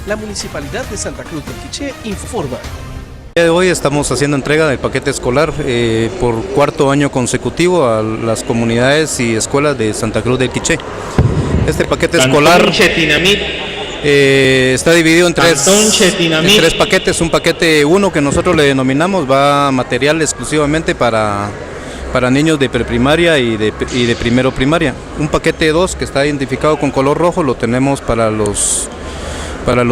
La Municipalidad de Santa Cruz del Quiché informa. El día de hoy estamos haciendo entrega del paquete escolar por cuarto año consecutivo a las comunidades y escuelas de Santa Cruz del Quiché. Este paquete escolar está dividido en tres paquetes. Un paquete 1 que nosotros le denominamos va material exclusivamente para niños de preprimaria y de primero primaria. Un paquete 2 que está identificado con color rojo lo tenemos para los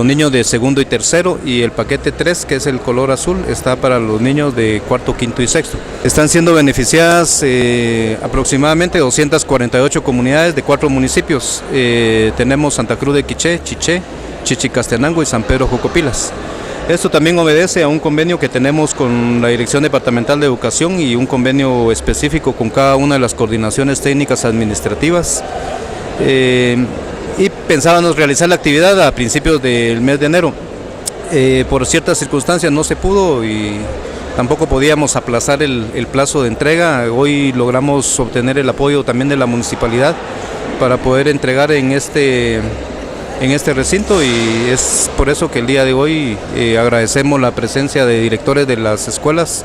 niños de segundo y tercero, y el paquete 3, que es el color azul, está para los niños de cuarto, quinto y sexto. Están siendo beneficiadas aproximadamente 248 comunidades de 4 municipios. Tenemos Santa Cruz de Quiché, Chiché, Chichicastenango y San Pedro Jocopilas. Esto también obedece a un convenio que tenemos con la Dirección Departamental de Educación y un convenio específico con cada una de las coordinaciones técnicas administrativas. Y pensábamos realizar la actividad a principios del mes de enero. Por ciertas circunstancias no se pudo y tampoco podíamos aplazar el plazo de entrega. Hoy logramos obtener el apoyo también de la municipalidad para poder entregar en este recinto, y es por eso que el día de hoy agradecemos la presencia de directores de las escuelas,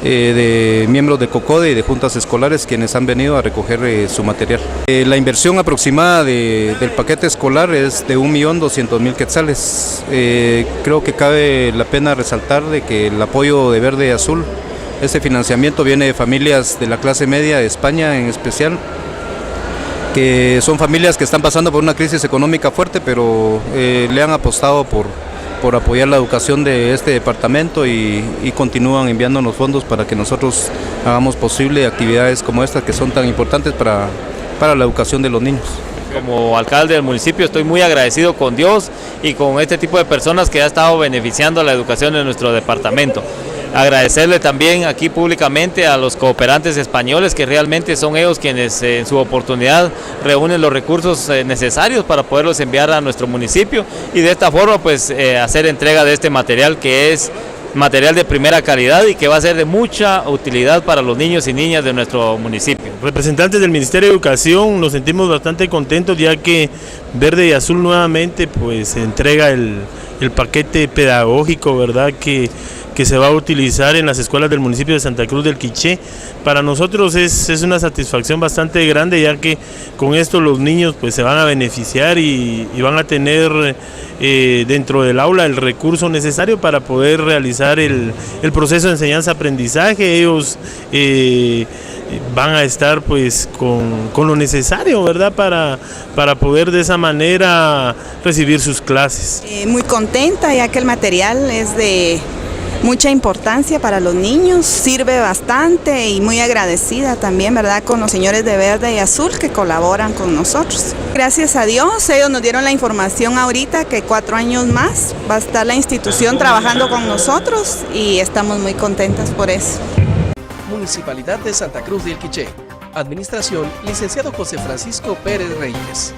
de miembros de COCODE y de juntas escolares, quienes han venido a recoger su material. La inversión aproximada del paquete escolar es de 1.200.000 quetzales. Creo que cabe la pena resaltar de que el apoyo de Verde y Azul, este financiamiento viene de familias de la clase media de España en especial, que son familias que están pasando por una crisis económica fuerte, pero le han apostado por apoyar la educación de este departamento y continúan enviándonos fondos para que nosotros hagamos posible actividades como estas, que son tan importantes para la educación de los niños. Como alcalde del municipio estoy muy agradecido con Dios y con este tipo de personas que ha estado beneficiando la educación de nuestro departamento. Agradecerle también aquí públicamente a los cooperantes españoles, que realmente son ellos quienes en su oportunidad reúnen los recursos necesarios para poderlos enviar a nuestro municipio, y de esta forma pues hacer entrega de este material, que es material de primera calidad y que va a ser de mucha utilidad para los niños y niñas de nuestro municipio. Representantes del Ministerio de Educación, nos sentimos bastante contentos, ya que Verde y Azul nuevamente pues entrega el paquete pedagógico, ¿verdad?, que se va a utilizar en las escuelas del municipio de Santa Cruz del Quiché. Para nosotros es una satisfacción bastante grande, ya que con esto los niños pues se van a beneficiar y van a tener dentro del aula el recurso necesario para poder realizar el proceso de enseñanza-aprendizaje. Ellos van a estar pues con lo necesario, ¿verdad?, para poder de esa manera recibir sus clases. Muy contenta, ya que el material es de mucha importancia para los niños, sirve bastante, y muy agradecida también, ¿verdad?, con los señores de Verde y Azul que colaboran con nosotros. Gracias a Dios, ellos nos dieron la información ahorita que 4 años más va a estar la institución trabajando con nosotros, y estamos muy contentas por eso. Municipalidad de Santa Cruz del Quiché. Administración, licenciado José Francisco Pérez Reyes.